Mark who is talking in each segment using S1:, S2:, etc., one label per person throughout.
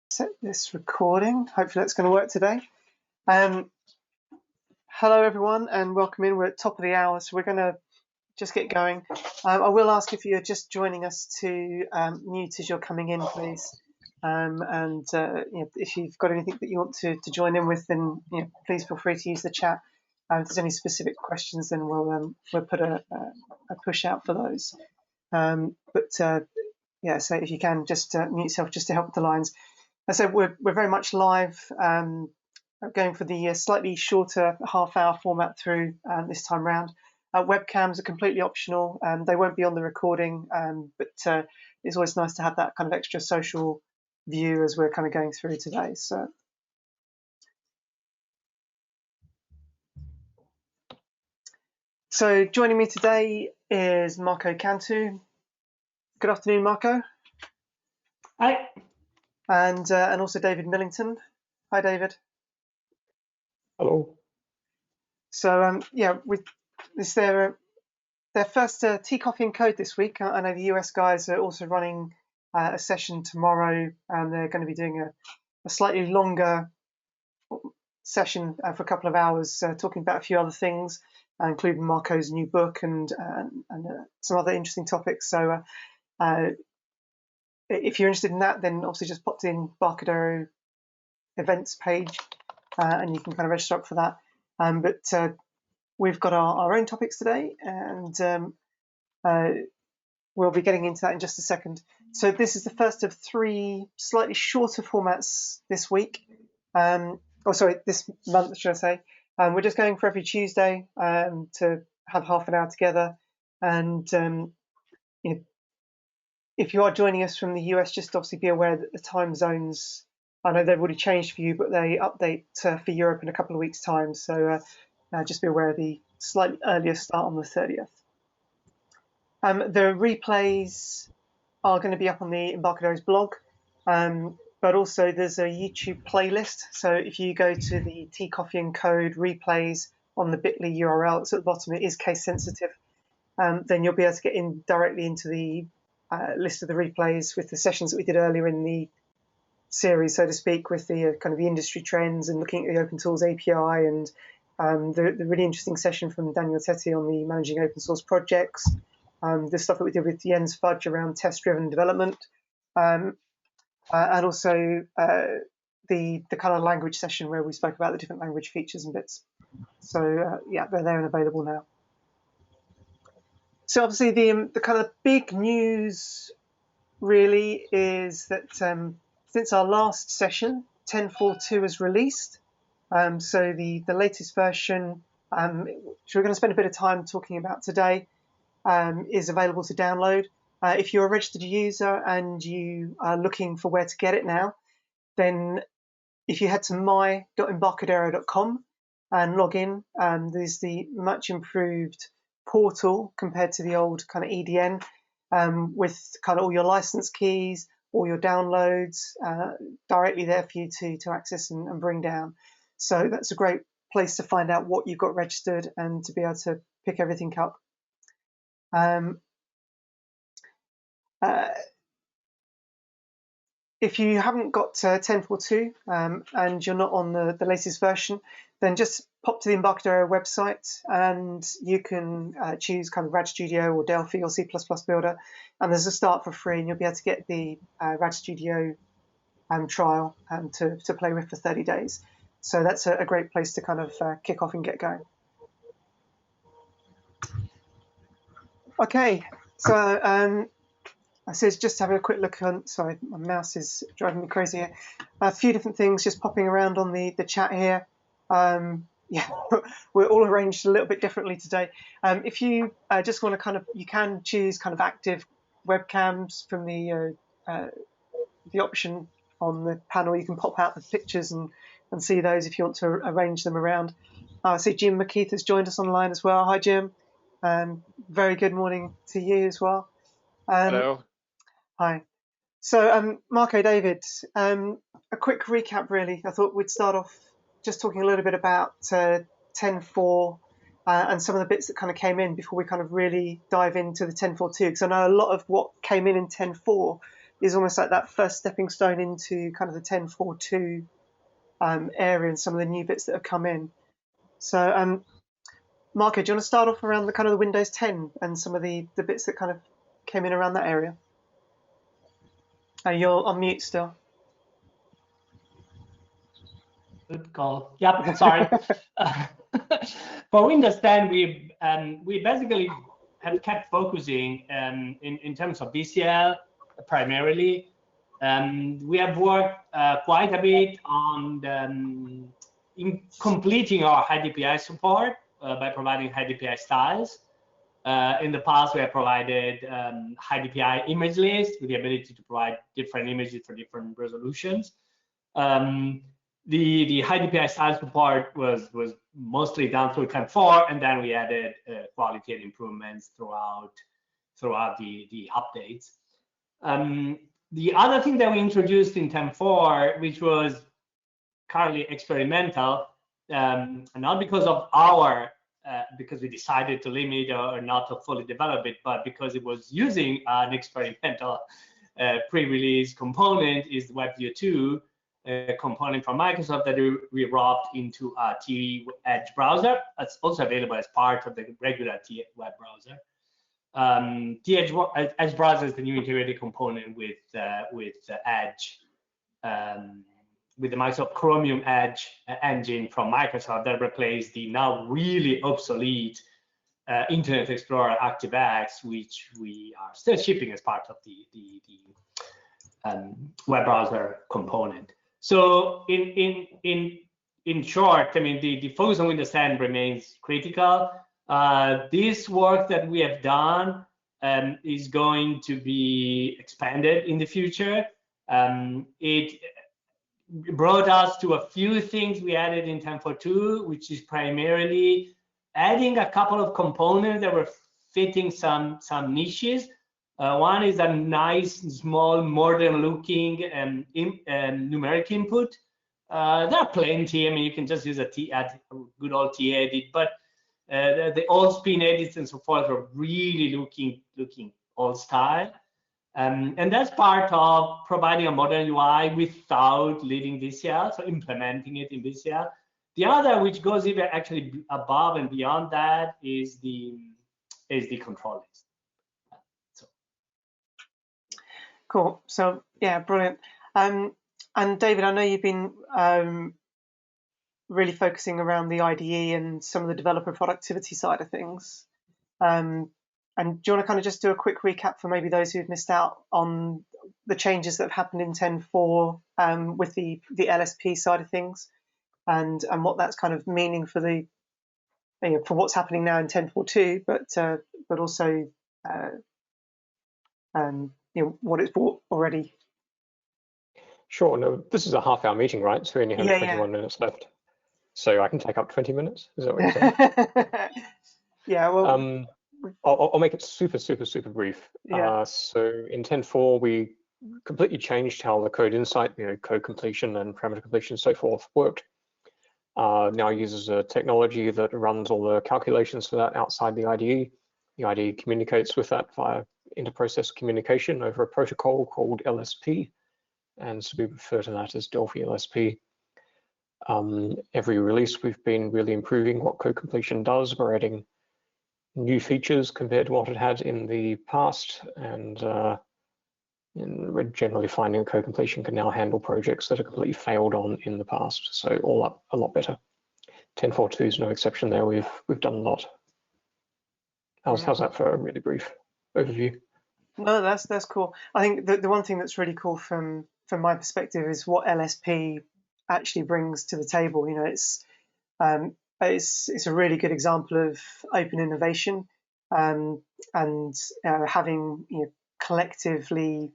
S1: Set this recording. Hopefully that's going to work today. Hello everyone and welcome in. We're at top of the hour, so we're going to just get going. I will ask if you're just joining us to mute as you're coming in, please. If you've got anything that you want to join in with, then please feel free to use the chat. If there's any specific questions, then we'll put a push out for those. So if you can just mute yourself just to help with the lines. As I said, we're very much live, going for the slightly shorter half-hour format through this time round. Webcams are completely optional. They won't be on the recording, but it's always nice to have that kind of extra social view as we're kind of going through today. So joining me today is Marco Cantu. Good afternoon, Marco.
S2: Hi.
S1: And also David Millington. Hi, David.
S3: Hello.
S1: So it's their first TCoffee and Code this week. I know the US guys are also running a session tomorrow, and they're going to be doing a slightly longer session for a couple of hours, talking about a few other things, including Marco's new book and some other interesting topics. So if you're interested in that, then obviously just pop to the Embarcadero events page and you can kind of register up for that. But we've got our own topics today, and we'll be getting into that in just a second. So this is the first of three slightly shorter formats this week. This month, should I say. We're just going for every Tuesday to have half an hour together. And if you are joining us from the US, just obviously be aware that the time zones, I know they've already changed for you, but they update for Europe in a couple of weeks' time. So just be aware of the slightly earlier start on the 30th. The replays are going to be up on the Embarcadero's blog, but also there's a YouTube playlist. So if you go to the TCoffee and Code replays on the bit.ly URL, it's at the bottom, it is case sensitive, then you'll be able to get in directly into the list of the replays with the sessions that we did earlier in the series, so to speak, with the kind of the industry trends and looking at the Open Tools API and the really interesting session from Daniel Tetti on the managing open source projects, the stuff that we did with Jens Fudge around test-driven development, and also the kind of language session where we spoke about the different language features and bits. So they're there and available now. So obviously the kind of big news really is that since our last session, 10.4.2 is released. So the latest version, which we're going to spend a bit of time talking about today, is available to download. If you're a registered user and you are looking for where to get it now, then if you head to my.embarcadero.com and log in, there's the much improved portal compared to the old kind of EDN, with kind of all your license keys, all your downloads directly there for you to access and bring down. So that's a great place to find out what you've got registered and to be able to pick everything up. If you haven't got 10.4.2 and you're not on the latest version, then just pop to the Embarcadero website and you can choose kind of RAD Studio or Delphi or C++ Builder, and there's a start for free, and you'll be able to get the RAD Studio trial to play with for 30 days. So that's a great place to kind of kick off and get going. Okay, so I said just having a quick look on, sorry, my mouse is driving me crazy here. A few different things just popping around on the chat here. We're all arranged a little bit differently today. If you just want to kind of, you can choose kind of active webcams from the option on the panel. You can pop out the pictures and see those if you want to arrange them around. I see Jim McKeith has joined us online as well. Hi, Jim. Very good morning to you as well.
S3: Hello.
S1: Hi. So, Marco, David, a quick recap, really. I thought we'd start off just talking a little bit about 10.4 and some of the bits that kind of came in before we kind of really dive into the 10.4.2, because I know a lot of what came in 10.4 is almost like that first stepping stone into kind of the 10.4.2 area and some of the new bits that have come in. So, Marco, do you want to start off around the kind of the Windows 10 and some of the bits that kind of came in around that area? You're on mute still.
S2: Good call. Yep, sorry. For Windows 10, we basically have kept focusing in terms of VCL primarily. We have worked quite a bit on in completing our high DPI support by providing high DPI styles. In the past, we have provided high DPI image lists with the ability to provide different images for different resolutions. The high DPI style support was mostly done through 10.4, and then we added quality and improvements throughout the updates. The other thing that we introduced in 10.4, which was currently experimental, not because of because we decided to limit or not to fully develop it, but because it was using an experimental pre-release component, is the WebView 2 component from Microsoft that we wrapped into a T-Edge browser. That's also available as part of the regular T-Web browser. T-Edge browser is the new integrated component with Edge, with the Microsoft Chromium Edge engine from Microsoft that replaced the now really obsolete Internet Explorer ActiveX, which we are still shipping as part of the web browser component. So in short, I mean, the focus on Windows 10 remains critical. This work that we have done is going to be expanded in the future. It brought us to a few things we added in 10.4.2, which is primarily adding a couple of components that were fitting some niches. One is a nice, small, modern-looking numeric input. There are plenty. I mean, you can just use a good old T-edit, but the old spin edits and so forth are really looking old style. And that's part of providing a modern UI without leaving VCL, so implementing it in VCL. The other, which goes even actually above and beyond that, is the control list. So.
S1: Cool. So yeah, brilliant. And David, I know you've been really focusing around the IDE and some of the developer productivity side of things. And do you want to kind of just do a quick recap for maybe those who've missed out on the changes that have happened in 10.4 with the LSP side of things, and what that's kind of meaning for for what's happening now in 10.4.2, but also what it's brought already.
S3: Sure. No, this is a half-hour meeting, right? So we only have 21 minutes left. So I can take up 20 minutes. Is that what you're saying?
S1: Yeah. Well.
S3: I'll make it super brief.
S1: Yeah.
S3: So in 10.4, we completely changed how the code insight, code completion and parameter completion and so forth worked. Now uses a technology that runs all the calculations for that outside the IDE. The IDE communicates with that via inter-process communication over a protocol called LSP, and so we refer to that as Delphi LSP. Every release, we've been really improving what code completion does. We're adding new features compared to what it had in the past, and we're generally finding code completion can now handle projects that are completely failed on in the past. So all up a lot better. 10.4.2 is no exception there. We've done a lot. How's that for a really brief overview?
S1: No, that's cool. I think the one thing that's really cool from my perspective is what LSP actually brings to the table. It's a really good example of open innovation, and having collectively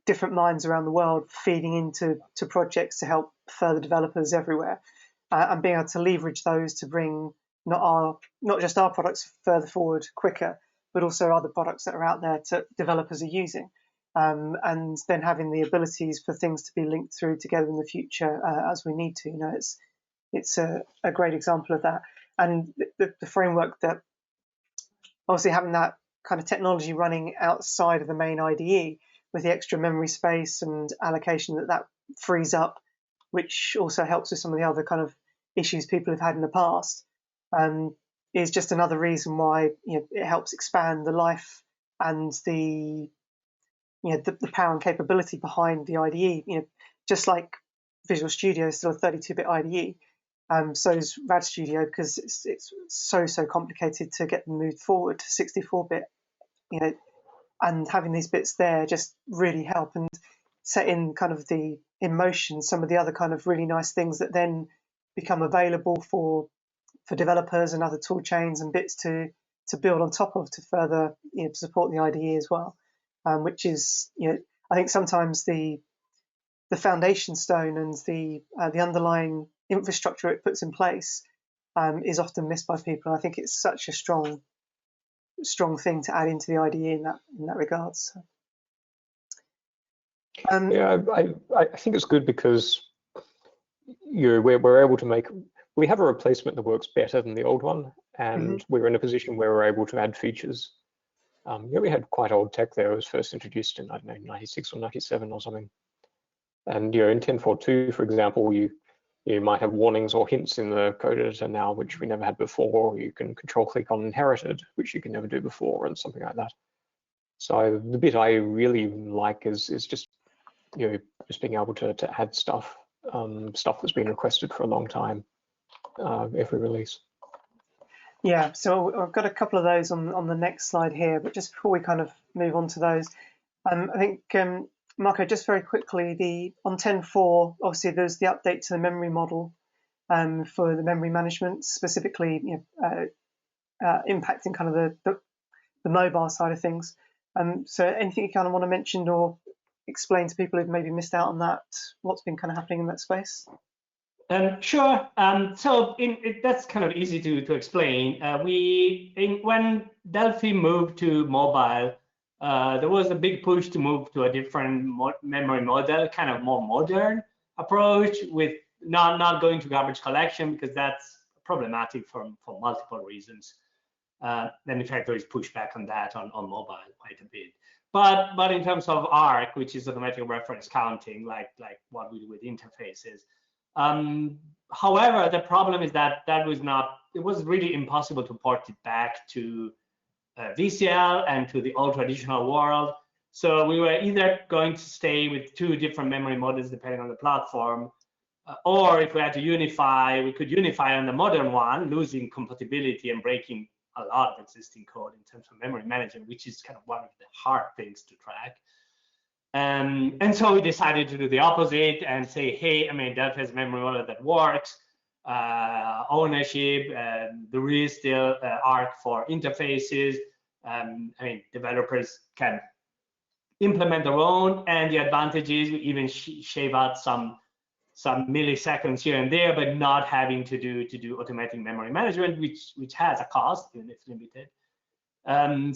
S1: different minds around the world feeding into projects to help further developers everywhere, and being able to leverage those to bring not just our products further forward quicker, but also other products that are out there that developers are using, and then having the abilities for things to be linked through together in the future as we need to. It's a great example of that, and the framework that obviously having that kind of technology running outside of the main IDE with the extra memory space and allocation that frees up, which also helps with some of the other kind of issues people have had in the past, is just another reason why it helps expand the life and the power and capability behind the IDE. Just like Visual Studio is still a 32-bit IDE, so is RAD Studio, because it's so complicated to get them moved forward to 64-bit. And having these bits there just really help and set in kind of in motion some of the other kind of really nice things that then become available for developers and other tool chains and bits to build on top of to further support the IDE as well, which is I think sometimes the foundation stone and the underlying infrastructure it puts in place is often missed by people. I think it's such a strong thing to add into the IDE in that regard. So.
S3: Yeah, I think it's good because we're able to we have a replacement that works better than the old one, and we're in a position where we're able to add features. We had quite old tech there. It was first introduced in, I don't know, 96 or 97 or something. And in 10.4.2, for example, you might have warnings or hints in the code editor now, which we never had before. You can control click on inherited, which you can never do before, and something like that. So the bit I really like is just just being able to add stuff that's been requested for a long time, every release.
S1: Yeah, so I've got a couple of those on the next slide here, but just before we kind of move on to those, I think Marco, just very quickly, on 10.4, obviously there's the update to the memory model for the memory management, specifically impacting kind of the mobile side of things. So anything you kind of want to mention or explain to people who've maybe missed out on that, what's been kind of happening in that space?
S2: Sure. So that's kind of easy to explain. When Delphi moved to mobile, there was a big push to move to a different memory model, kind of more modern approach, with not going to garbage collection, because that's problematic for multiple reasons. And in fact, there is pushback on that on mobile quite a bit. But in terms of ARC, which is automatic reference counting, like what we do with interfaces. However, the problem is that it was really impossible to port it back to VCL and to the old traditional world. So we were either going to stay with two different memory models depending on the platform, or if we had to unify, we could unify on the modern one, losing compatibility and breaking a lot of existing code in terms of memory management, which is kind of one of the hard things to track. And so we decided to do the opposite and say, hey, Delphi has a memory model that works, ownership, there is still ARC for interfaces. Developers can implement their own, and the advantage is we even shave out some milliseconds here and there, but not having to do automatic memory management, which has a cost, even if limited.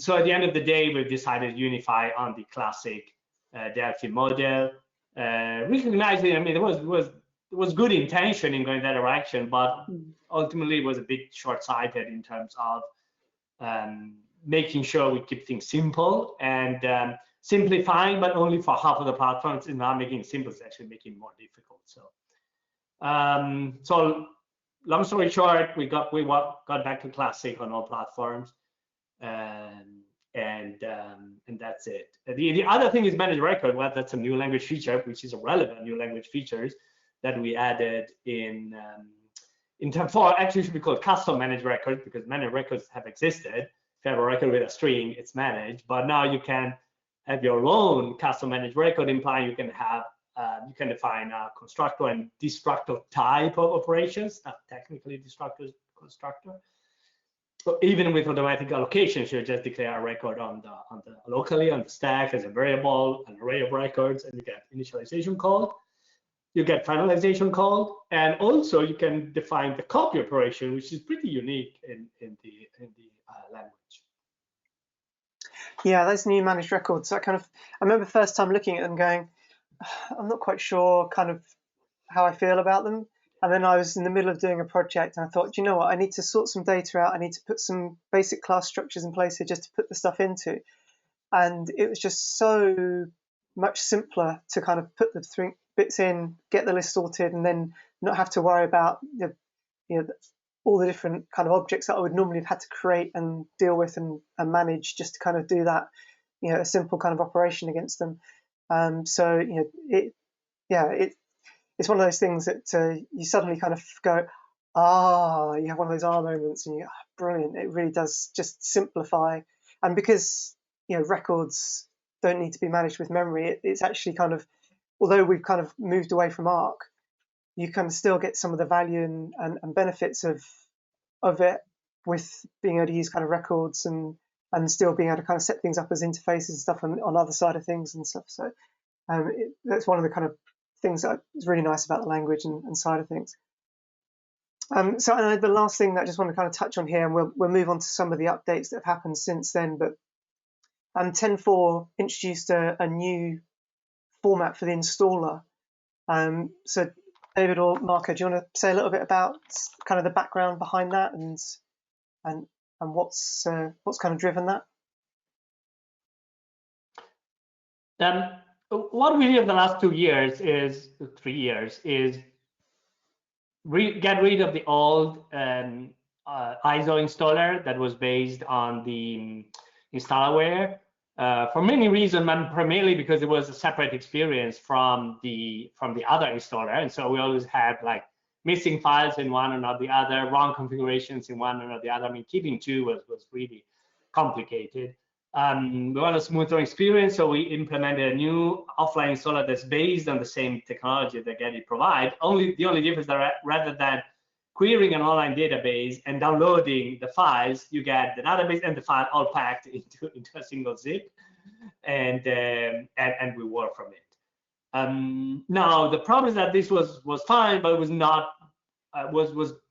S2: So at the end of the day, we've decided to unify on the classic Delphi model, recognizing, there was good intention in going that direction, but ultimately it was a bit short-sighted in terms of making sure we keep things simple and simplifying, but only for half of the platforms. It's not making it simple, it's actually making it more difficult. So, so long story short, we got back to classic on all platforms, and that's it. The other thing is managed record. Well, that's a new language feature, which is a relevant new language features that we added in 10.4. Actually, it should be called custom managed records, because managed records have existed. If you have a record with a string, it's managed, but now you can have your own custom managed record, implying you can have you can define a constructor and destructor type of operations, not technically destructor, constructor. So even with automatic allocations, you just declare a record on the locally on the stack as a variable, an array of records, and you get initialization called, you get finalization called, and also you can define the copy operation, which is pretty unique in the language.
S1: Yeah, those new managed records, I remember the first time looking at them going, I'm not quite sure kind of how I feel about them. And then I was in the middle of doing a project and I thought, you know what, I need to sort some data out. I need to put some basic class structures in place here just to put the stuff into. And it was just so much simpler to kind of put the 3 bits in, get the list sorted, and then not have to worry about all the different kind of objects that I would normally have had to create and deal with and manage just to kind of do that, a simple kind of operation against them. So it's one of those things that you suddenly kind of go, you have one of those moments, and brilliant. It really does just simplify. And because records don't need to be managed with memory, it's actually kind of, although we've kind of moved away from ARC, you can still get some of the value and benefits of it with being able to use kind of records and still being able to kind of set things up as interfaces and stuff on other side of things and stuff. So that's one of the kind of things that is really nice about the language and side of things. So I know the last thing that I just want to kind of touch on here, and we'll move on to some of the updates that have happened since then, but 10.4 introduced a new format for the installer. So David or Marco, do you want to say a little bit about kind of the background behind that and what's kind of driven that?
S2: What we did the last 3 years is get rid of the old ISO installer that was based on the installerware for many reasons, but primarily because it was a separate experience from the other installer, and so we always had like missing files in one or not the other, wrong configurations in one or not the other. I mean, keeping two was really complicated. We want a smoother experience, so we implemented a new offline installer that's based on the same technology that Getty provide. The only difference that rather than querying an online database and downloading the files, you get the database and the file all packed into a single zip, and we work from it. Now the problem is that this was fine, but it was not.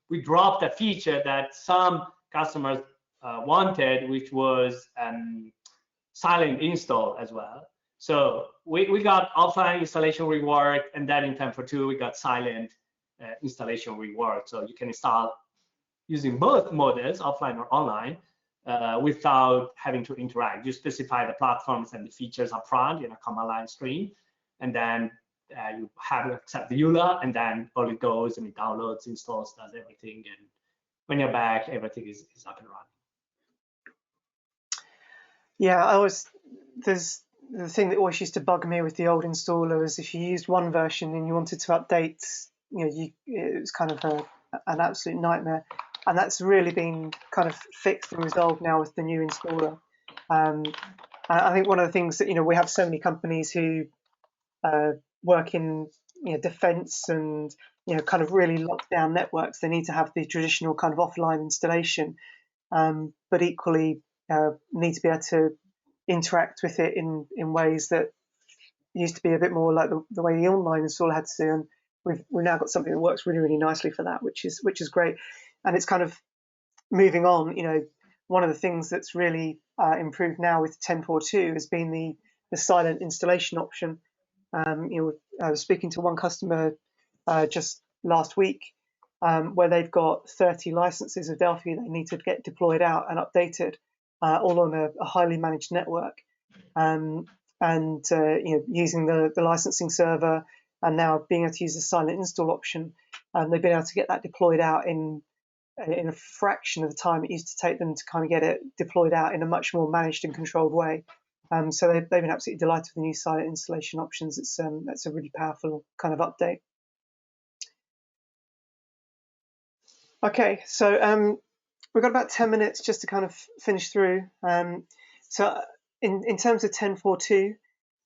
S2: We dropped a feature that some customers wanted, which was silent install as well. So we got offline installation rework, and then in 10.4.2 we got silent installation rework. So you can install using both models, offline or online, without having to interact. You specify the platforms and the features up front in a command line screen, and then you have to accept the EULA, and then all it goes and it downloads, installs, does everything, and when you're back, everything is up and running.
S1: Yeah, there's the thing that always used to bug me with the old installer is if you used one version and you wanted to update, it was kind of an absolute nightmare. And that's really been kind of fixed and resolved now with the new installer. I think one of the things that, we have so many companies who work in defense and kind of really locked down networks. They need to have the traditional kind of offline installation, but equally need to be able to interact with it in ways that used to be a bit more like the way the online installer had to do. And we've now got something that works really, really nicely for that, which is great. And it's kind of moving on. One of the things that's really improved now with 10.4.2 has been the silent installation option. I was speaking to one customer just last week where they've got 30 licenses of Delphi they need to get deployed out and updated, all on a highly managed network, and using the licensing server, and now being able to use the silent install option, they've been able to get that deployed out in a fraction of the time it used to take them to kind of get it deployed out in a much more managed and controlled way. So they've been absolutely delighted with the new silent installation options. That's a really powerful kind of update. Okay, so we've got about 10 minutes just to kind of finish through. So in terms of 10.4.2,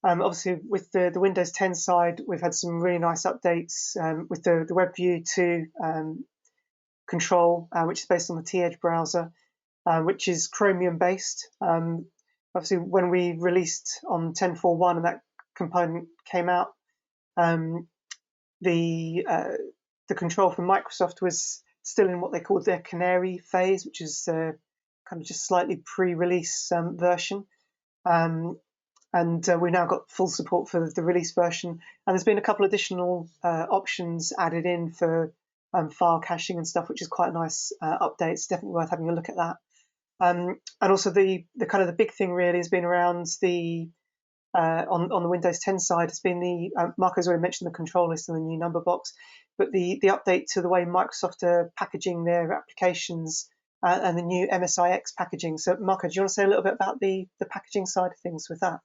S1: obviously with the Windows 10 side, we've had some really nice updates with the WebView 2 control, which is based on the T-Edge browser, which is Chromium based. Obviously, when we released on 10.4.1 and that component came out, the control from Microsoft was still in what they called their Canary phase, which is kind of just slightly pre-release version. And we now got full support for the release version. And there's been a couple additional options added in for file caching and stuff, which is quite a nice update. It's definitely worth having a look at that. And also the kind of the big thing really has been around the on the Windows 10 side has been the Marco's already mentioned the control list and the new number box, but the update to the way Microsoft are packaging their applications and the new MSIX packaging. So Marco, do you want to say a little bit about the packaging side of things with that?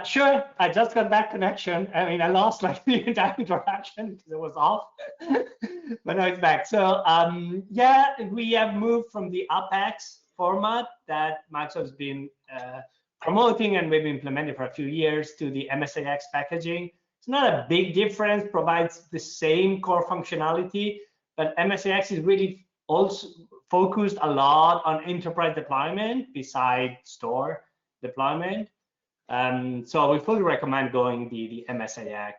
S2: Sure. I just got back connection. I mean, I lost like the entire interaction because it was off, but now it's back. So yeah, we have moved from the Apex format that Microsoft's been promoting and we've implemented for a few years to the MSIX packaging. It's not a big difference, provides the same core functionality, but MSIX is really also focused a lot on enterprise deployment beside store deployment. So we fully recommend going the MSIX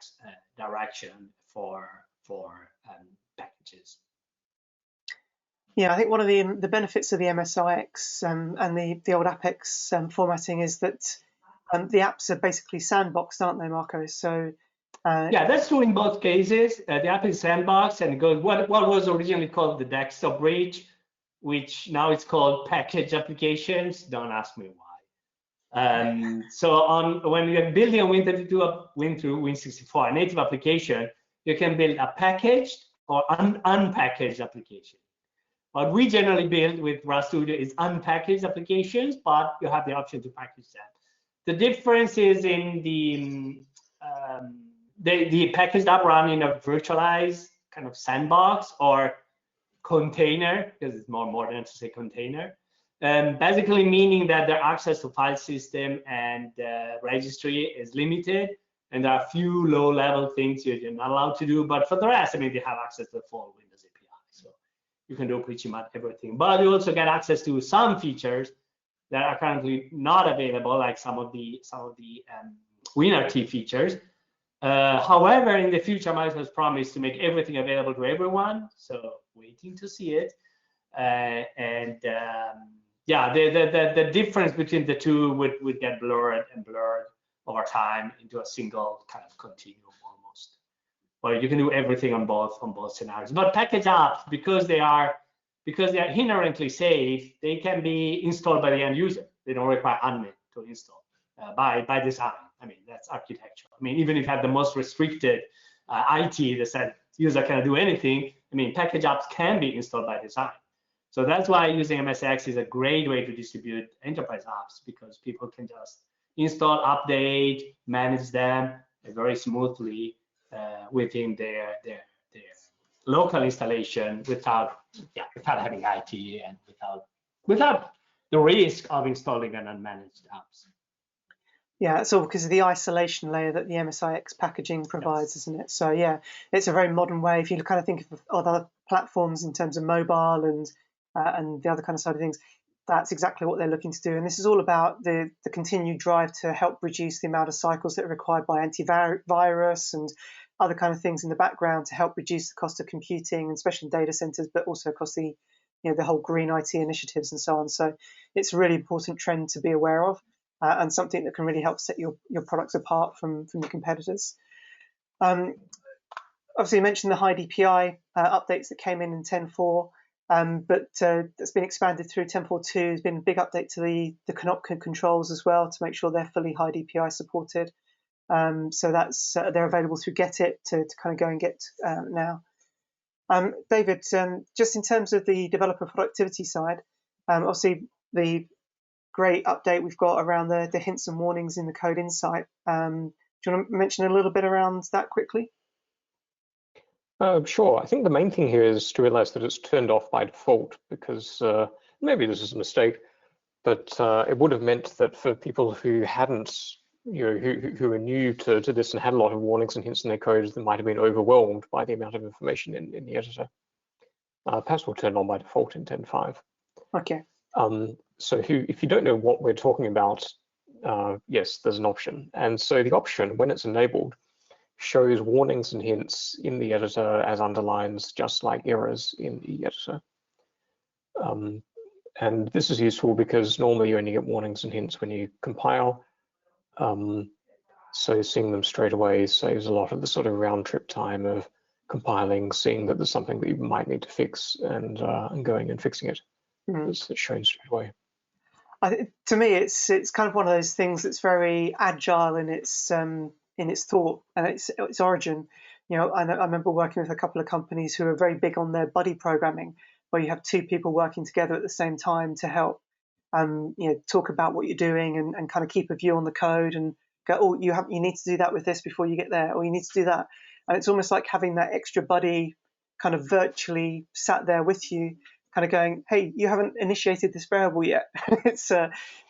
S2: direction for packages.
S1: Yeah, I think one of the benefits of the MSIX and the old Apex formatting is that the apps are basically sandboxed, aren't they, Marco? So
S2: yeah, that's true in both cases. The app is sandbox and it goes what was originally called the desktop bridge, which now it's called package applications. Don't ask me why. So when you're building a Win64 native application, you can build a packaged or unpackaged application. What we generally build with RAD Studio is unpackaged applications, but you have the option to package them. The difference is in the packaged app run in a virtualized kind of sandbox or container, because it's more modern to say container. Basically meaning that their access to file system and registry is limited, and there are a few low-level things you're not allowed to do. But for the rest, I mean, they have access to the full Windows API, so you can do pretty much everything. But you also get access to some features that are currently not available, like some of the WinRT features. However, in the future, Microsoft has promised to make everything available to everyone. So waiting to see it. Yeah, the difference between the two would get blurred over time into a single kind of continuum almost. But you can do everything on both scenarios. But package apps, because they are inherently safe, they can be installed by the end user. They don't require admin to install by design. I mean, that's architecture. I mean, even if you have the most restricted IT that said user cannot do anything, I mean, package apps can be installed by design. So that's why using MSIX is a great way to distribute enterprise apps, because people can just install, update, manage them very smoothly within their local installation without having IT and without the risk of installing an unmanaged apps.
S1: Yeah, it's all because of the isolation layer that the MSIX packaging provides, yes. Isn't it? So yeah, it's a very modern way. If you kind of think of other platforms in terms of mobile and the other kind of side of things, that's exactly what they're looking to do. And this is all about the continued drive to help reduce the amount of cycles that are required by antivirus and other kind of things in the background to help reduce the cost of computing, especially in data centers, but also across the whole green IT initiatives and so on. So it's a really important trend to be aware of. And something that can really help set your products apart from your competitors. Obviously, you mentioned the high DPI updates that came in 10.4, but that's been expanded through 10.4.2. There's been a big update to the Canopca controls as well to make sure they're fully high DPI supported. So that's they're available through Get It to kind of go and get now. David, just in terms of the developer productivity side, obviously the great update we've got around the hints and warnings in the Code Insight. Do you want to mention a little bit around that quickly?
S3: Sure. I think the main thing here is to realize that it's turned off by default, because maybe this is a mistake, but it would have meant that for people who hadn't, who are new to this and had a lot of warnings and hints in their code, they might have been overwhelmed by the amount of information in the editor. Perhaps we'll turn on by default in 10.5.
S1: Okay.
S3: So if you don't know what we're talking about, yes, there's an option. And so the option, when it's enabled, shows warnings and hints in the editor as underlines, just like errors in the editor. And this is useful because normally you only get warnings and hints when you compile. So seeing them straight away saves a lot of the sort of round trip time of compiling, seeing that there's something that you might need to fix and going and fixing it. It's shown straight away.
S1: To me, it's kind of one of those things that's very agile in its thought and its origin. You know, I remember working with a couple of companies who are very big on their buddy programming, where you have two people working together at the same time to help, you know, talk about what you're doing and kind of keep a view on the code and go, oh, you need to do that with this before you get there, or you need to do that. And it's almost like having that extra buddy kind of virtually sat there with you, kind of going, hey, you haven't initiated this variable yet. It's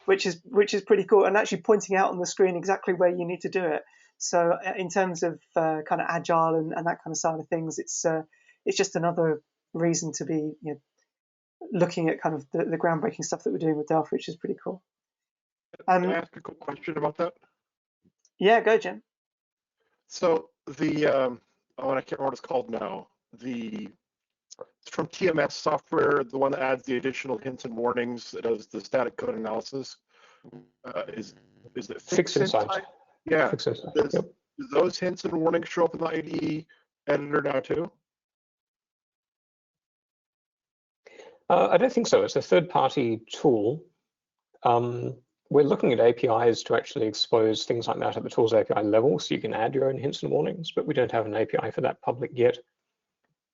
S1: which is pretty cool, and actually pointing out on the screen exactly where you need to do it. So in terms of kind of agile and that kind of side of things, it's just another reason to be, you know, looking at kind of the groundbreaking stuff that we're doing with Dwarf, which is pretty cool.
S4: Can I ask a quick question about that?
S1: Yeah, go, Jim.
S4: So the I can't remember what it's called now. It's from TMS software, the one that adds the additional hints and warnings that does the static code analysis. Is it
S3: Fixed Insight?
S4: Yeah.
S3: Fixed Insight.
S4: Does
S3: Yep.
S4: those hints and warnings show up in the IDE editor now too?
S3: I don't think so. It's a third-party tool. We're looking at APIs to actually expose things like that at the tools API level, so you can add your own hints and warnings, but we don't have an API for that public yet.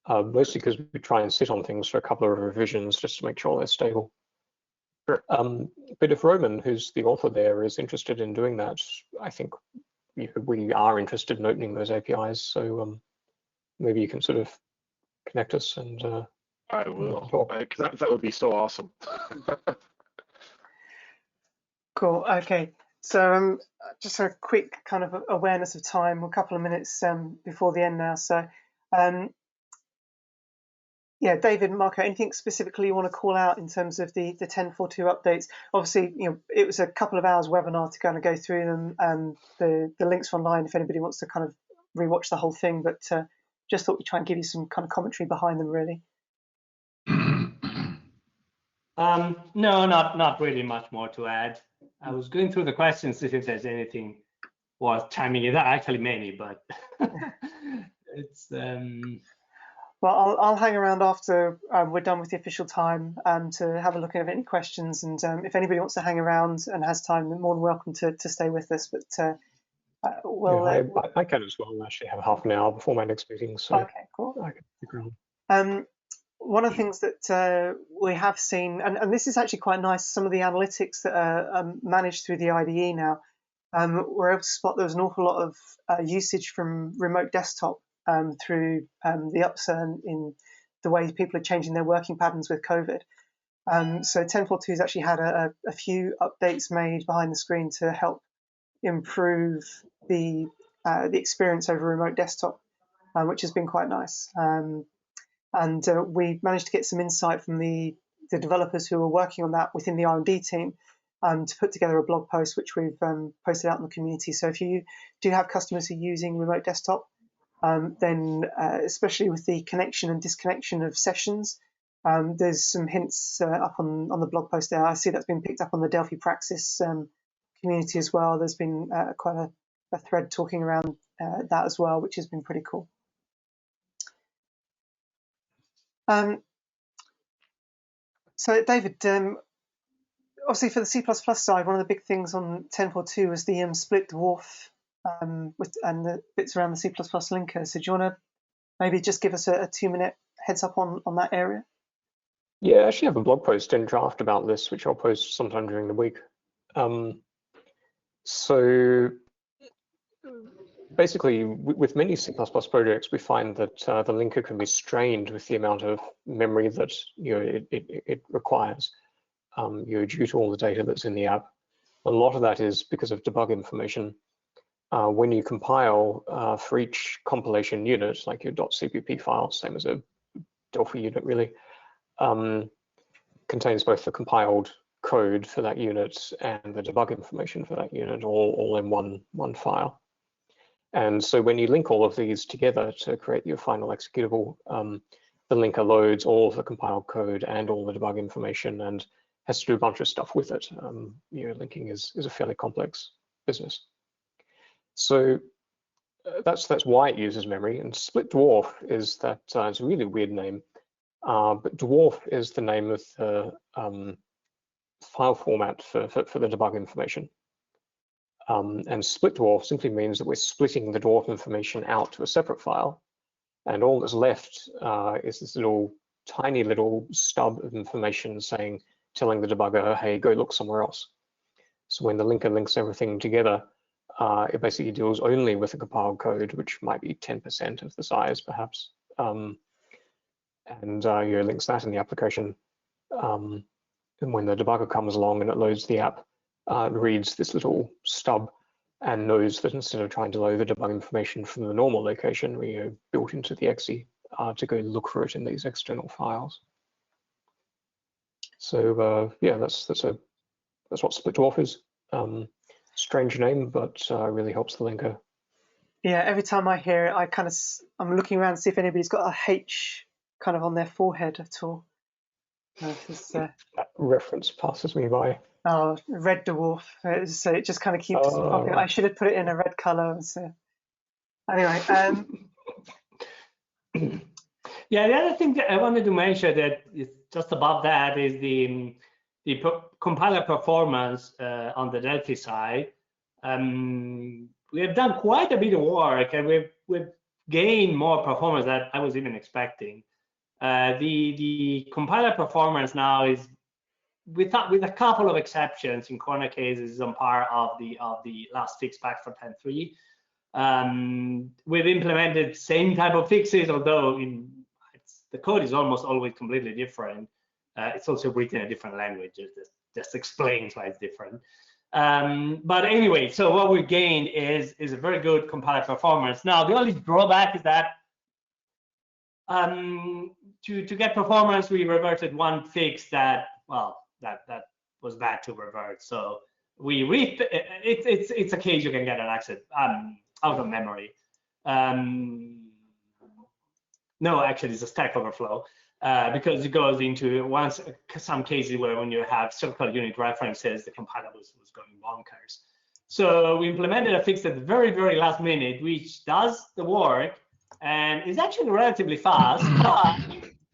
S3: Mostly because we try and sit on things for a couple of revisions just to make sure they're stable.
S4: Sure.
S3: But if Roman, who's the author there, is interested in doing that, I think we are interested in opening those APIs. So maybe you can sort of connect us and
S4: I will. That would be so awesome.
S1: Cool. Okay. So just a quick kind of awareness of time, a couple of minutes before the end now. So yeah, David, Marco, anything specifically you want to call out in terms of the 10.4.2 updates? Obviously, you know, it was a couple of hours webinar to kind of go through them. The links are online if anybody wants to kind of rewatch the whole thing, but just thought we'd try and give you some kind of commentary behind them, really.
S2: No, not really much more to add. I was going through the questions to see if there's anything worth chiming in. Actually, many, but it's.
S1: Well, I'll hang around after we're done with the official time to have a look at any questions, and if anybody wants to hang around and has time, they're more than welcome to stay with us. But
S3: I can as well. I actually have half an hour before my next meeting, so
S1: okay, cool.
S3: I can stick around.
S1: One of the things that we have seen, and this is actually quite nice, some of the analytics that are managed through the IDE now, we're able to spot there was an awful lot of usage from remote desktop through the upturn in the way people are changing their working patterns with COVID. So 10.4.2 has actually had a few updates made behind the screen to help improve the experience over remote desktop, which has been quite nice. And we managed to get some insight from the developers who were working on that within the R&D team to put together a blog post, which we've posted out in the community. So if you do have customers who are using remote desktop, then especially with the connection and disconnection of sessions, there's some hints up on the blog post there. I see that's been picked up on the Delphi Praxis community as well. There's been quite a thread talking around that as well, which has been pretty cool. So David, obviously for the C++ side, one of the big things on 10.4.2 was the split dwarf and the bits around the C++ linker. So do you want to maybe just give us a 2-minute heads up on that area?
S3: Yeah, I actually have a blog post in draft about this, which I'll post sometime during the week. So basically, with many C++ projects, we find that the linker can be strained with the amount of memory that it requires, due to all the data that's in the app. A lot of that is because of debug information. When you compile for each compilation unit, like your .cpp file, same as a Delphi unit really, contains both the compiled code for that unit and the debug information for that unit all in one file. And so when you link all of these together to create your final executable, the linker loads all of the compiled code and all the debug information and has to do a bunch of stuff with it. Linking is a fairly complex business. So that's why it uses memory. And split dwarf is that it's a really weird name, but dwarf is the name of the file format for the debug information. And split dwarf simply means that we're splitting the dwarf information out to a separate file, and all that's left is this tiny little stub of information telling the debugger, hey, go look somewhere else. So when the linker links everything together, it basically deals only with the compiled code, which might be 10% of the size, perhaps, and links that in the application. And when the debugger comes along and it loads the app, it reads this little stub and knows that instead of trying to load the debug information from the normal location, we built into the exe to go look for it in these external files. So yeah, that's what split dwarf is. Strange name, but really helps the linker.
S1: Yeah, every time I hear it, I'm looking around to see if anybody's got a H kind of on their forehead at all.
S3: That reference passes me by.
S1: Oh, red dwarf. So it just kind of keeps popping. I should have put it in a red color. So anyway.
S2: Yeah, the other thing that I wanted to mention that is just above that is the compiler performance on the Delphi side. We have done quite a bit of work, and we've gained more performance than I was even expecting. The compiler performance now is, with a couple of exceptions in corner cases, on par of the last fix back for 10.3. We've implemented same type of fixes, although the code is almost always completely different. It's also written in a different language. It just explains why it's different. But anyway, so what we gained is a very good compiler performance. Now, the only drawback is that to get performance, we reverted one fix that was bad to revert. So it's a case you can get an exit out of memory. No, actually, it's a Stack Overflow because it goes into some cases where when you have circular unit references, the compiler was going bonkers. So we implemented a fix at the very, very last minute, which does the work and is actually relatively fast, but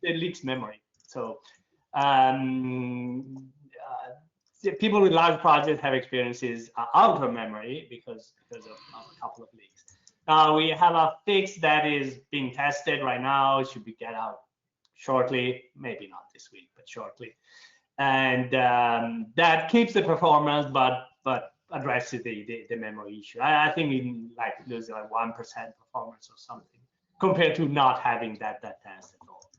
S2: it leaks memory. So people with large projects have experiences out of memory because of a couple of leaks. We have a fix that is being tested right now. It should be get out shortly, maybe not this week, but shortly. And that keeps the performance, but addresses the memory issue. I think in losing 1% performance or something compared to not having that test at all.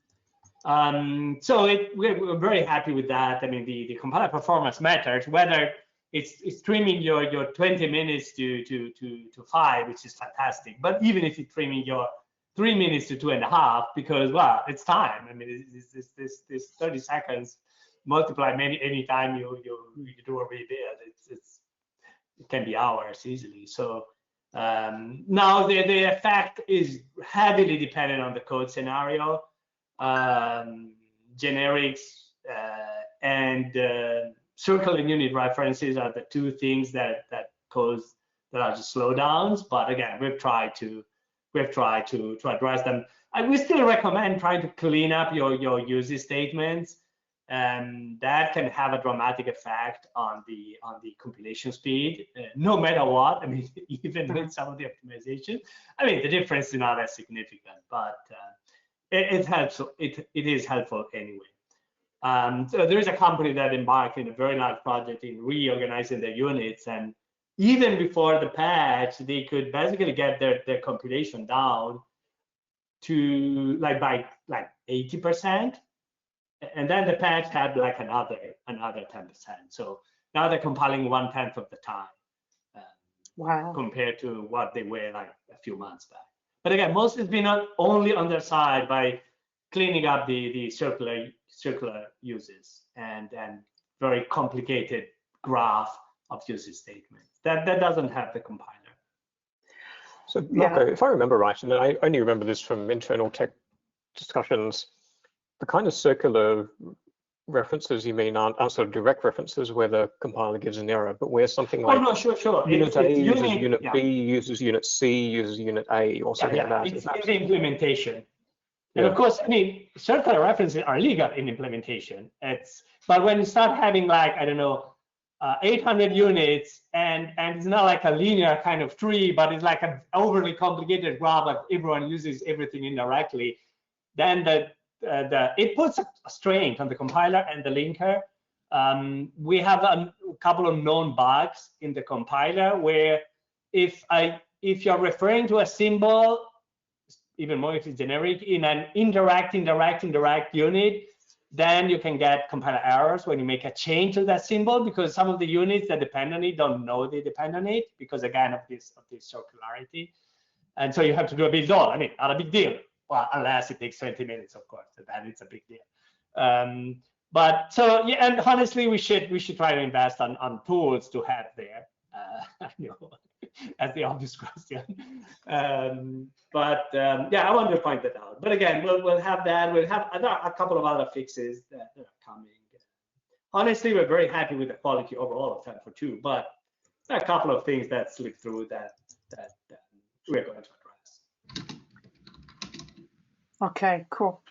S2: So we're very happy with that. I mean, the compiler performance matters, whether it's trimming your 20 minutes to 5, which is fantastic. But even if it's trimming your 3 minutes to 2.5, because well, it's time. I mean, this 30 seconds multiply any time you do a rebuild. It can be hours easily. So now the effect is heavily dependent on the code scenario. Generics and circle and unit references are the two things that cause the largest slowdowns. But again, we've tried to address them. We still recommend trying to clean up your usage statements, and that can have a dramatic effect on the compilation speed, no matter what. I mean, even with some of the optimization, I mean, the difference is not as significant, but it helps. It is helpful anyway. So there is a company that embarked in a very large project in reorganizing their units, and even before the patch, they could basically get their compilation down to by 80%, and then the patch had another 10%. So now they're compiling 1/10 of the time.
S1: Wow.
S2: Compared to what they were a few months back. But again, most has been only on their side by cleaning up the circular uses and very complicated graph of usage statements. That doesn't have the compiler.
S3: So Marco, if I remember right, and I only remember this from internal tech discussions, the kind of circular references you mean aren't sort of direct references where the compiler gives an error, but where something like
S2: sure.
S3: Unit A uses Unit B, uses Unit C, uses Unit A, or something like that.
S2: It's the implementation. And of course, I mean, circular references are legal in implementation. But when you start having like, I don't know, 800 units, and it's not like a linear kind of tree, but it's like an overly complicated graph, like everyone uses everything indirectly, then it puts a strain on the compiler and the linker. We have a couple of known bugs in the compiler where if you're referring to a symbol, even more if it's generic, in an indirect unit, then you can get compiler errors when you make a change to that symbol, because some of the units that depend on it don't know they depend on it, because again of this circularity. And so you have to do a build all. I mean, not a big deal. Well, unless it takes 20 minutes, of course, then it's a big deal. But so yeah, and honestly, we should try to invest on tools to have there. I know that's the obvious question. Yeah, I wanted to point that out. But again, we'll have that. We'll have a couple of other fixes that are coming. Honestly, we're very happy with the quality overall of 10.4.2, but there are a couple of things that slip through that we're going to address.
S1: Okay, cool.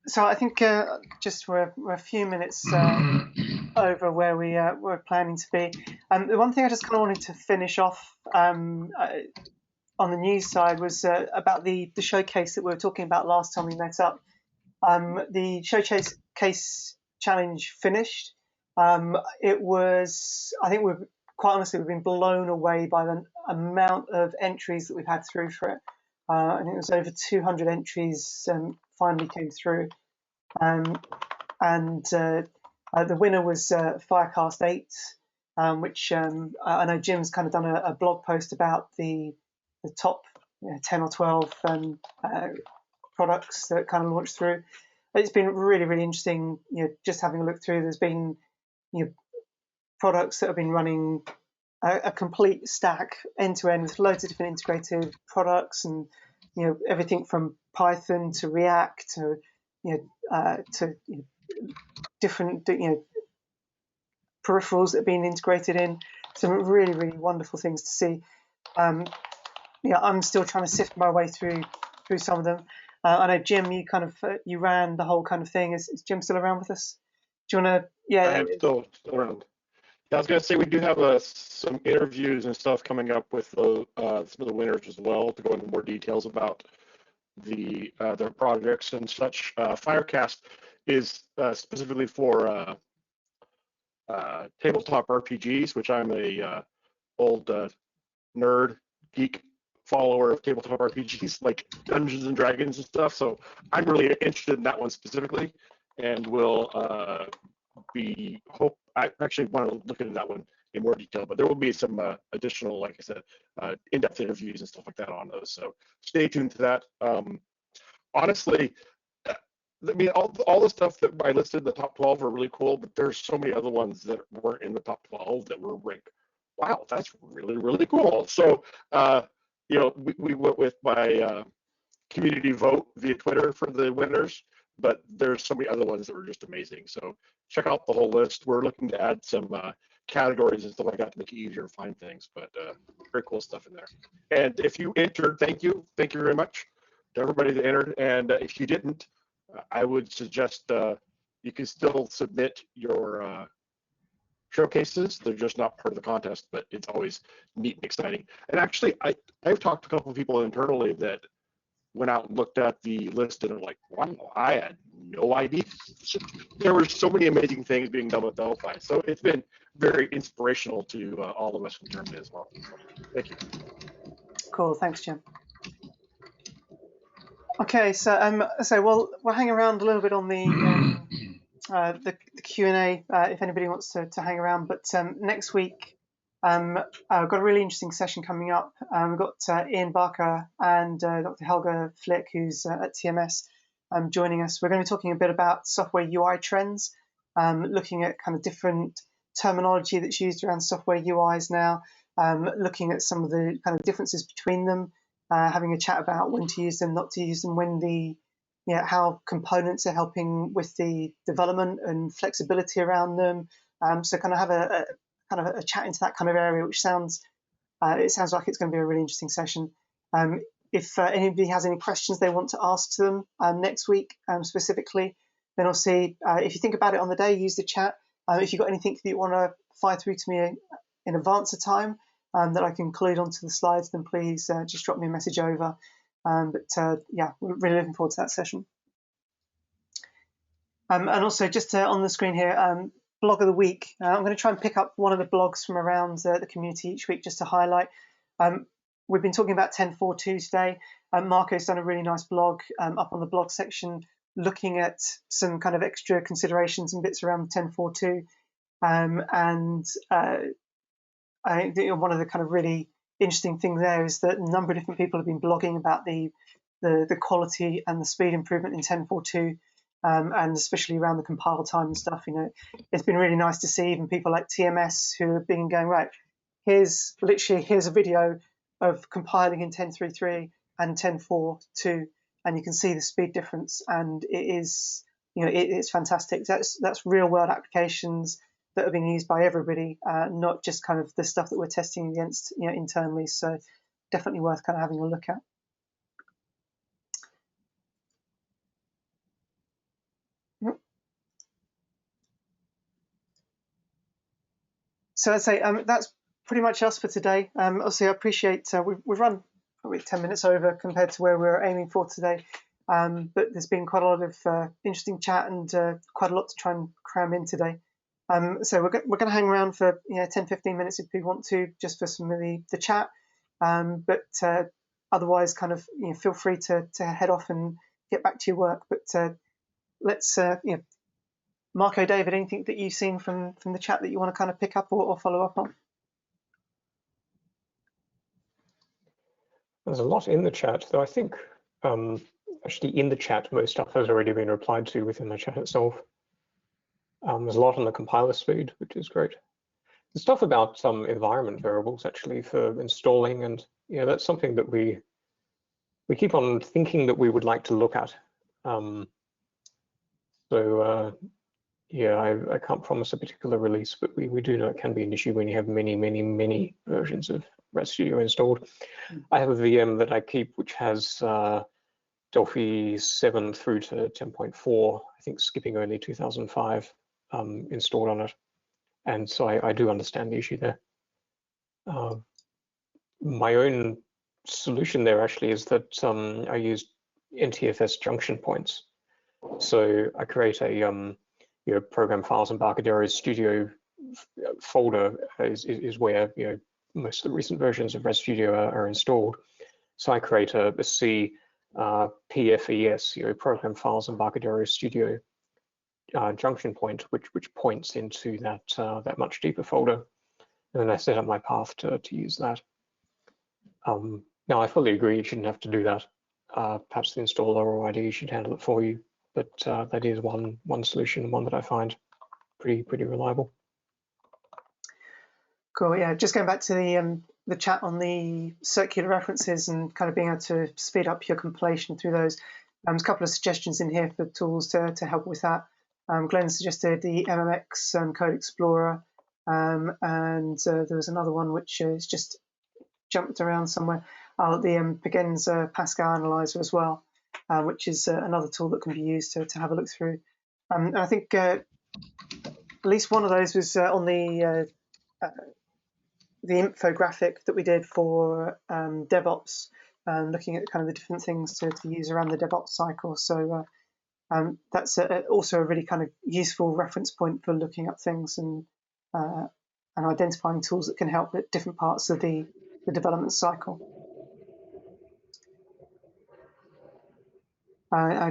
S1: So I think just we're a few minutes over where we're planning to be. The one thing I just kind of wanted to finish off on the news side was about the showcase that we were talking about last time we met up. The showcase challenge finished. It was, I think quite honestly, we've been blown away by the amount of entries that we've had through for it. I think it was over 200 entries finally came through. And the winner was Firecast 8, which I know Jim's kind of done a blog post about the top 10 or 12 products that kind of launched through. It's been really, really interesting, just having a look through. There's been products that have been running a complete stack end to end with loads of different integrated products, and everything from Python to React to different peripherals that have been integrated in. Some really, really wonderful things to see. I'm still trying to sift my way through some of them. I know Jim, you kind of you ran the whole kind of thing. Is Jim still around with us? Do you want to? Yeah,
S4: I am still around. I was going to say we do have some interviews and stuff coming up with some of the winners as well, to go into more details about their projects and such. Firecast is specifically for tabletop RPGs, which I'm a old nerd geek follower of tabletop RPGs like Dungeons and Dragons and stuff. So I'm really interested in that one specifically, and will I actually want to look into that one in more detail, but there will be some additional, like I said, in-depth interviews and stuff like that on those. So stay tuned to that. Honestly, I mean, all the stuff that I listed in the top 12 are really cool, but there's so many other ones that weren't in the top 12 that were like, wow, that's really, really cool. So, we went with my community vote via Twitter for the winners, but there's so many other ones that were just amazing. So check out the whole list. We're looking to add some categories and stuff like that to make it easier to find things, but very cool stuff in there. And if you entered, thank you very much to everybody that entered. And if you didn't, I would suggest you can still submit your showcases. They're just not part of the contest, but it's always neat and exciting. And actually, I've talked to a couple of people internally that went out and looked at the list and are like, wow, I had no idea. There were so many amazing things being done with Delphi. So it's been very inspirational to all of us internally as well. Thank you.
S1: Cool, thanks, Jim. Okay, so we'll hang around a little bit on the Q&A if anybody wants to hang around. But next week, I've got a really interesting session coming up. We've got Ian Barker and Dr. Helga Flick, who's at TMS, joining us. We're going to be talking a bit about software UI trends, looking at kind of different terminology that's used around software UIs now, looking at some of the kind of differences between them, having a chat about when to use them, not to use them, how components are helping with the development and flexibility around them. So kind of have a chat into that kind of area, which sounds like it's going to be a really interesting session. if anybody has any questions they want to ask to them next week specifically, then obviously if you think about it on the day, use the chat. If you've got anything that you want to fire through to me in advance of time that I can include onto the slides, then please just drop me a message over. Yeah, we're really looking forward to that session. And also just on the screen here, blog of the week. I'm going to try and pick up one of the blogs from around the community each week just to highlight. We've been talking about 10.4.2 today. Marco's done a really nice blog up on the blog section looking at some kind of extra considerations and bits around 10.4.2. And I think one of the kind of really interesting things there is that a number of different people have been blogging about the quality and the speed improvement in 10.4.2. And especially around the compile time and stuff, it's been really nice to see even people like TMS who have been going, right, here's a video of compiling in 10.3.3 and 10.4.2, and you can see the speed difference, and it is, it's fantastic. That's real world applications that are being used by everybody, not just kind of the stuff that we're testing against, internally. So definitely worth kind of having a look at. So I'd say that's pretty much us for today. Obviously, I appreciate we've run probably 10 minutes over compared to where we were aiming for today, but there's been quite a lot of interesting chat and quite a lot to try and cram in today. So we're going to hang around for 10-15 minutes if people want to, just for some of the chat. But otherwise, kind of feel free to head off and get back to your work. But let's Marco, David, anything that you've seen from the chat that you want to kind of pick up or follow up on?
S3: There's a lot in the chat, though I think actually in the chat most stuff has already been replied to within the chat itself. There's a lot on the compiler speed, which is great. The stuff about some environment variables actually for installing, and that's something that we keep on thinking that we would like to look at. Yeah, I can't promise a particular release, but we do know it can be an issue when you have many versions of RAD Studio installed. I have a VM that I keep which has Delphi 7 through to 10.4, I think skipping only 2005 installed on it. And so I do understand the issue there. My own solution there actually is that I use NTFS junction points. So I create a program files Embarcadero Studio folder is where most of the recent versions of RAD Studio are installed. So I create a C PFES program files Embarcadero Studio junction point, which points into that much deeper folder, and then I set up my path to use that. Now I fully agree you shouldn't have to do that. Perhaps the installer or IDE should handle it for you. But that is one solution, one that I find pretty reliable.
S1: Cool. Yeah, just going back to the chat on the circular references and kind of being able to speed up your compilation through those. There's a couple of suggestions in here for tools to help with that. Glenn suggested the MMX Code Explorer, and there was another one which is just jumped around somewhere. The Pagans Pascal Analyzer as well. Which is another tool that can be used to have a look through. I think at least one of those was on the infographic that we did for DevOps, looking at kind of the different things to use around the DevOps cycle. So that's also a really kind of useful reference point for looking at things and identifying tools that can help at different parts of the development cycle.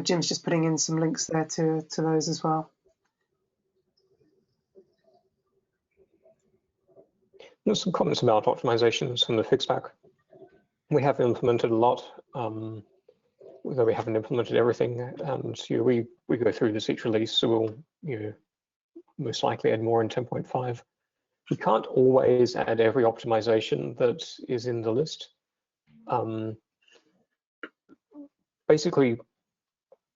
S1: Jim's just putting in some links there to those as well.
S3: There's some comments about optimizations from the fixback. We have implemented a lot, though we haven't implemented everything, and we go through this each release, so we'll most likely add more in 10.5. We can't always add every optimization that is in the list. Basically,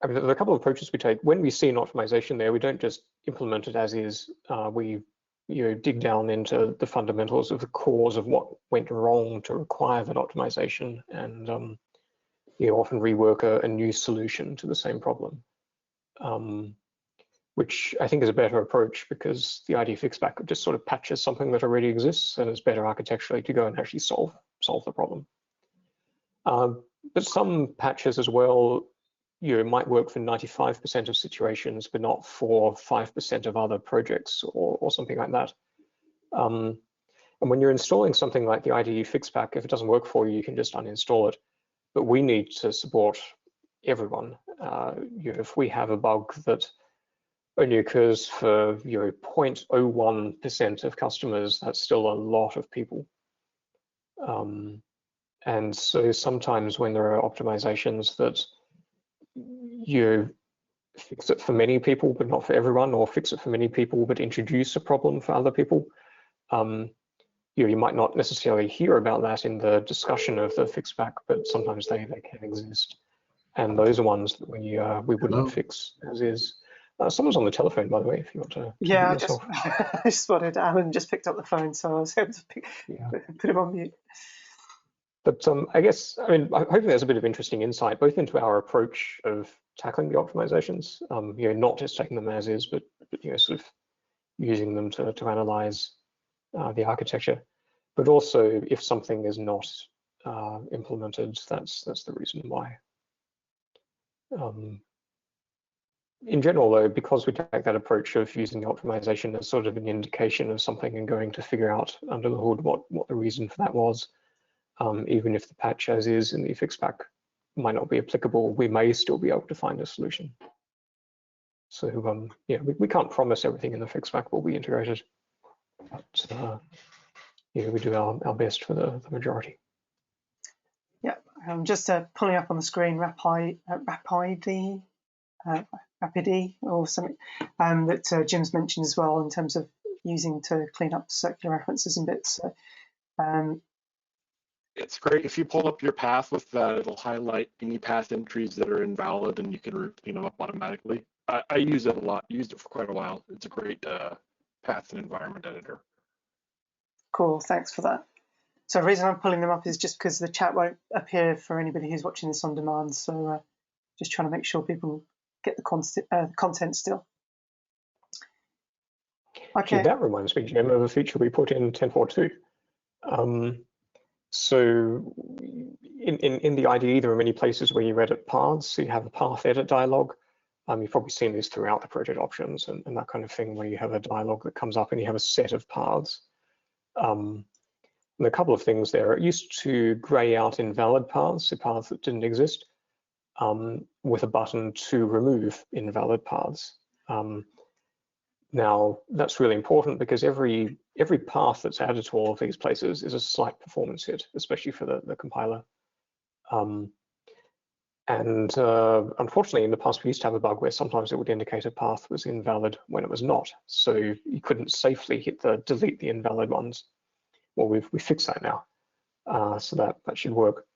S3: I mean, there are a couple of approaches we take. When we see an optimization there, we don't just implement it as is. We dig down into the fundamentals of the cause of what went wrong to require that optimization, and you often rework a new solution to the same problem, which I think is a better approach, because the ID fixback just sort of patches something that already exists, and it's better architecturally to go and actually solve the problem. But some patches as well, might work for 95% of situations, but not for 5% of other projects or something like that. And when you're installing something like the IDE fixback, if it doesn't work for you, you can just uninstall it. But we need to support everyone. If we have a bug that only occurs for 0.01% of customers, that's still a lot of people. And so sometimes when there are optimizations that you fix it for many people but not for everyone, or fix it for many people but introduce a problem for other people, you might not necessarily hear about that in the discussion of the fixback, but sometimes they can exist. And those are ones that we wouldn't fix as is. Someone's on the telephone, by the way, if you want to.
S1: Yeah, I just spotted Alan just picked up the phone, so I was able to put him on mute.
S3: But I hopefully there's a bit of interesting insight both into our approach of tackling the optimizations, not just taking them as is, but sort of using them to analyze the architecture. But also, if something is not implemented, that's the reason why. In general, though, because we take that approach of using the optimization as sort of an indication of something and going to figure out under the hood what the reason for that was, even if the patch as is in the fixback might not be applicable, we may still be able to find a solution. So we can't promise everything in the fixback will be integrated, but we do our best for the majority.
S1: Yeah, I'm just pulling up on the screen Rapide or something that Jim's mentioned as well in terms of using to clean up circular references and bits. So,
S4: it's great. If you pull up your path with that, it'll highlight any path entries that are invalid, and you can clean them up automatically. I use it a lot. Used it for quite a while. It's a great path and environment editor.
S1: Cool. Thanks for that. So the reason I'm pulling them up is just because the chat won't appear for anybody who's watching this on demand. So just trying to make sure people get the content still. Okay.
S3: Gee, that reminds me, Jim, of a feature we put in 10.4.2. So in the IDE, there are many places where you edit paths. So you have a path edit dialog. You've probably seen this throughout the project options and that kind of thing, where you have a dialog that comes up and you have a set of paths. And a couple of things there. It used to gray out invalid paths, so paths that didn't exist, with a button to remove invalid paths. Now, that's really important because every path that's added to all of these places is a slight performance hit, especially for the compiler. Unfortunately, in the past, we used to have a bug where sometimes it would indicate a path was invalid when it was not. So you couldn't safely hit delete the invalid ones. Well, we fixed that now, so that should work.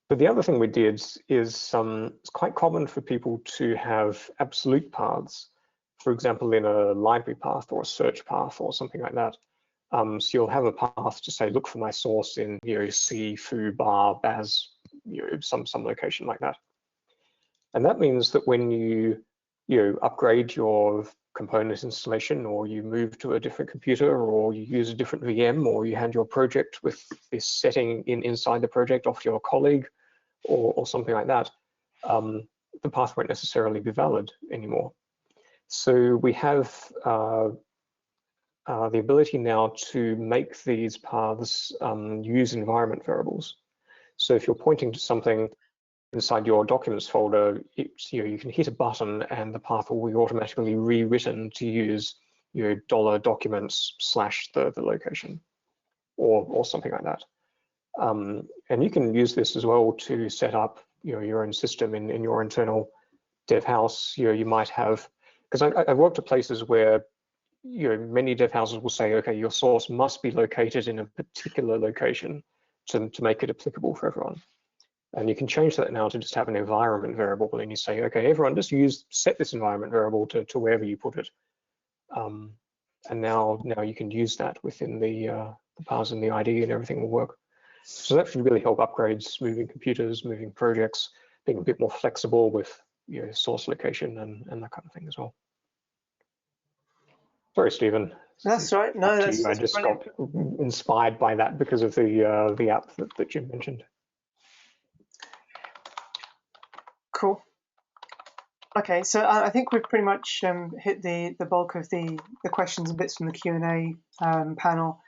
S3: But the other thing we did is it's quite common for people to have absolute paths, for example, in a library path or a search path or something like that. So you'll have a path to say, look for my source in C, foo, bar, baz, some location like that. And that means that when you upgrade your component installation, or you move to a different computer, or you use a different VM, or you hand your project with this setting inside the project off to your colleague, or something like that, the path won't necessarily be valid anymore. So we have the ability now to make these paths use environment variables. So if you're pointing to something inside your documents folder, you can hit a button and the path will be automatically rewritten to use $documents / the location, or something like that. And you can use this as well to set up your own system in your internal dev house. You might have, because I've worked at places where many dev houses will say, okay, your source must be located in a particular location to make it applicable for everyone. And you can change that now to just have an environment variable, and you say, okay, everyone just set this environment variable to wherever you put it. And now you can use that within the paths in the ID, and everything will work. So that should really help upgrades, moving computers, moving projects, being a bit more flexible with source location and that kind of thing as well. Sorry, Stephen.
S1: That's right. No, that's
S3: I just
S1: brilliant.
S3: got inspired by that because of the app that Jim mentioned.
S1: Cool. Okay, so I think we've pretty much hit the bulk of the questions and bits from the Q&A panel.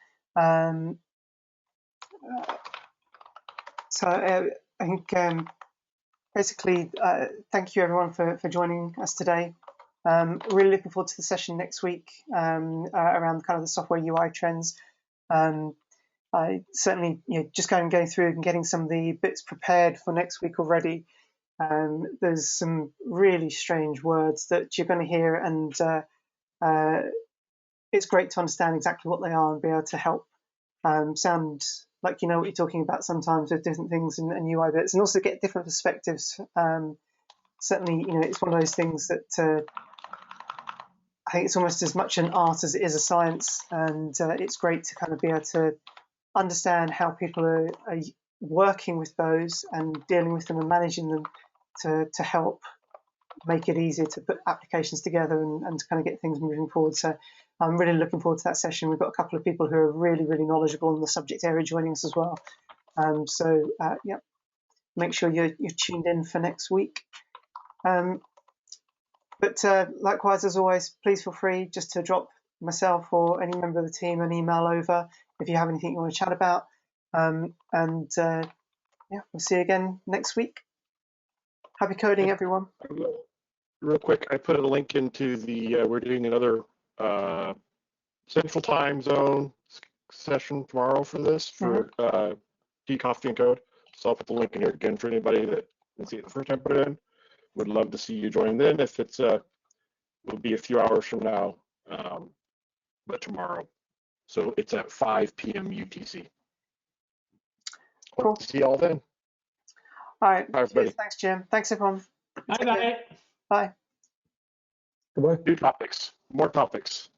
S1: So I think basically, thank you everyone for joining us today. Really looking forward to the session next week around kind of the software UI trends. I certainly, just going through and getting some of the bits prepared for next week already. There's some really strange words that you're going to hear, and it's great to understand exactly what they are and be able to help sound like you know what you're talking about sometimes with different things and UI bits, and also get different perspectives. Certainly, it's one of those things that I think it's almost as much an art as it is a science, and it's great to kind of be able to understand how people are working with those and dealing with them and managing them to help make it easier to put applications together and to kind of get things moving forward. So I'm really looking forward to that session. We've got a couple of people who are really, really knowledgeable in the subject area joining us as well. Yeah, make sure you're tuned in for next week. But likewise, as always, please feel free just to drop myself or any member of the team an email over if you have anything you want to chat about. Yeah, we'll see you again next week. Happy coding, everyone.
S4: Real quick, I put a link into the, we're doing another Central Time Zone session tomorrow for this, for TCoffee and Code. So I'll put the link in here again for anybody that didn't see it the first time put it in. Would love to see you join then. If it's, will be a few hours from now, but tomorrow. So it's at 5 p.m. UTC.
S1: Cool.
S4: Hope to see you all then.
S1: All right.
S4: Bye, everybody.
S1: Cheers. Thanks, Jim. Thanks, everyone.
S2: Bye-bye.
S1: Bye.
S3: Goodbye.
S4: New topics, more topics.